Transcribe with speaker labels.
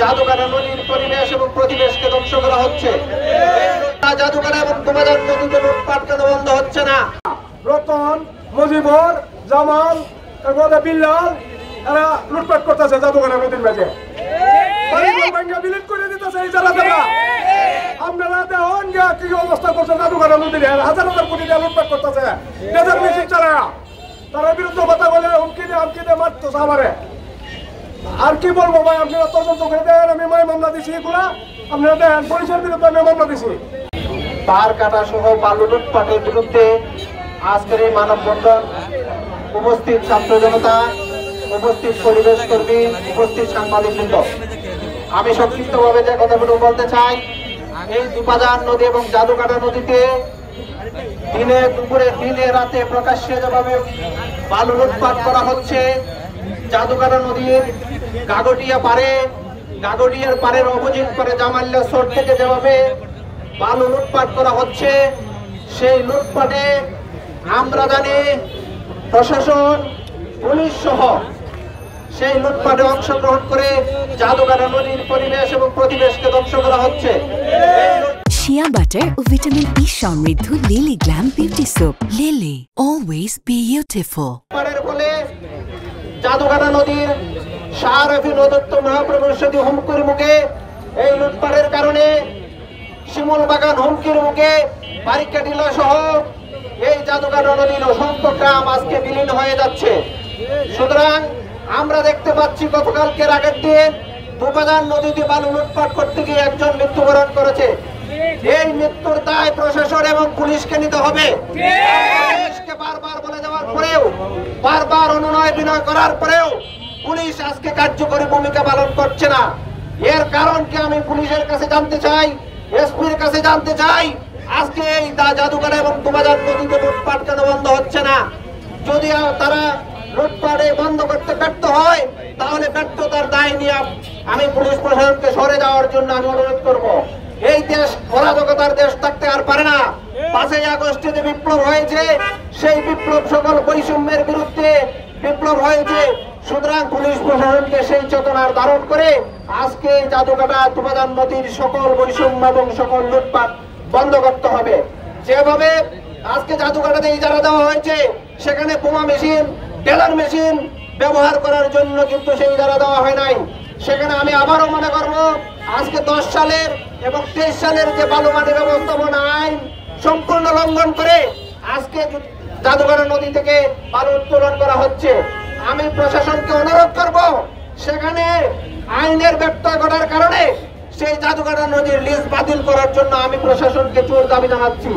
Speaker 1: জাদুঘাটা নদীর পরিবেশ এবং প্রতিবেশকে ধ্বংস করা হচ্ছে। জাদুঘাটা এবং তোমাদের নদীতে লুটপাট কেন বন্ধ হচ্ছে না?
Speaker 2: রতন, মজিবর, জামাল, তারপরে বিল্লাল এরা লুটপাট করতেছে জাদুঘাটা নদীর মাঝে। বিলীন করে দিতেছে এই জায়গাটা। আপনারা দেখুন কি অবস্থা করছে জাদুঘাটা নদীর, হাজার হাজার কোটি টাকা লুটপাট করতেছে ডেজার মেশিন চালায়া। তার বিরুদ্ধে কথা বলে হুমকি দিয়ে মারতেছে আমারে। আর কি বলবো ভাই, আপনারা তদন্ত করে দেন। আমি মামলা দিছি এগুলা, আপনারা দেন পুলিশের বিরুদ্ধে আমি মামলা দিছি।
Speaker 1: পার কাটা সহ বালু লুটপাটের বিরুদ্ধে আজকের এই মানববন্ধন, উপস্থিত ছাত্র জনতা, উপস্থিত পরিবেশ কর্মী, উপস্থিত সাংবাদিকবৃন্দ, আমি সংক্ষিপ্তভাবে যে কথাগুলো বলতে চাই, এই দুপাজান নদী এবং জাদুঘাটা নদীতে দিনে দুপুরে দিনে রাতে প্রকাশ্যে যেভাবে বালু লুটপাট করা হচ্ছে, জাদুঘাটা নদীর গাগটিয়ার পারের অপোজিট করে জামালিয়া সোর থেকে যেভাবে বালু লুটপাট করা হচ্ছে, সেই লুটপাটে আমরা জানি প্রশাসন, পুলিশ সহ সেই লুটপাটে অংশগ্রহণ করে জাদুঘাটা নদীর পরিবেশ এবং প্রতিবেশকে ধ্বংস করা হচ্ছে।
Speaker 3: শিয়া বাটার ও ভিটামিন ই সমৃদ্ধ lily glam beauty soap. Lily, always beautiful.
Speaker 1: লুটপাটের ফলে জাদুঘাটা নদীর শাহরফি নদত্ত মহাপ্রভুর সাথে হুমকির মুখে, এই লুটপাটের কারণে শিমুল বাগান হুমকির মুখে, বারিকাটিলা সহ এই জাদুঘাটা নদীর অসংখ্য গ্রাম আজকে বিলীন হয়ে যাচ্ছে। সুতরাং আমরা দেখতে পাচ্ছি গতকালকের আগের দিন দুপাজান নদীতে বালু লুটপাট করতে গিয়ে একজন মৃত্যুবরণ করেছে। এই মৃত্যুর দায় প্রশাসন এবং পুলিশকে নিতে হবে। পুলিশকে বারবার বলে দেওয়ার পরেও, বারবার অনুনয় বিনয় করার পরেও পুলিশ আজকে কার্যকরী ভূমিকা পালন করছে না। এর কারণ কি আমি পুলিশের কাছে জানতে চাই, এসপির কাছে জানতে চাই, আজকে এই জাদুঘাটা এবং দুপাজান নদীতে লুটপাট কেন বন্ধ হচ্ছে না? যদি তারা লুটপাটে বন্ধ করতে ব্যর্থ হয়, তাহলে ব্যর্থতার দায় নিয়ে আমি পুলিশ প্রশাসনকে সরে যাওয়ার জন্য আমি অনুরোধ করব। এই দেশ অরাজকতার দেশ থাকতে আর পারে না। 5ই আগস্টে যে বিপ্লব হয়েছে, সেই বিপ্লব সকল বৈষম্যের বিরুদ্ধে বিপ্লব হয়েছে। সুতরাং পুলিশ প্রশাসনকে সেই চেতনার ধারণ করে আজকে জাদুঘাটা দুপাজান নদীর সকল বৈষম্য এবং সকল লুটপাট বন্ধ করতে হবে। যেভাবে আজকে জাদুঘাটাতে ইজারা দেওয়া হয়েছে, সেখানে বোমা মেশিন, টেলার মেশিন ব্যবহার করার জন্য কিন্তু সেই ইজারা দেওয়া হয় নাই। সেখানে আমি আবারও মনে করব, আজকে 10 সালের এবং 23 সালের যে বালুমাটি ব্যবস্থাপনা আইন সম্পূর্ণ লঙ্ঘন করে আজকে জাদুঘাটা নদী থেকে বালু উত্তোলন করা হচ্ছে। আমি প্রশাসনকে অনুরোধ করব, সেখানে আইনের ব্যত্যয় ঘটার কারণে সেই জাদুঘাটা নদীর লিজ বাতিল করার জন্য আমি প্রশাসনকে জোর দাবি জানাচ্ছি।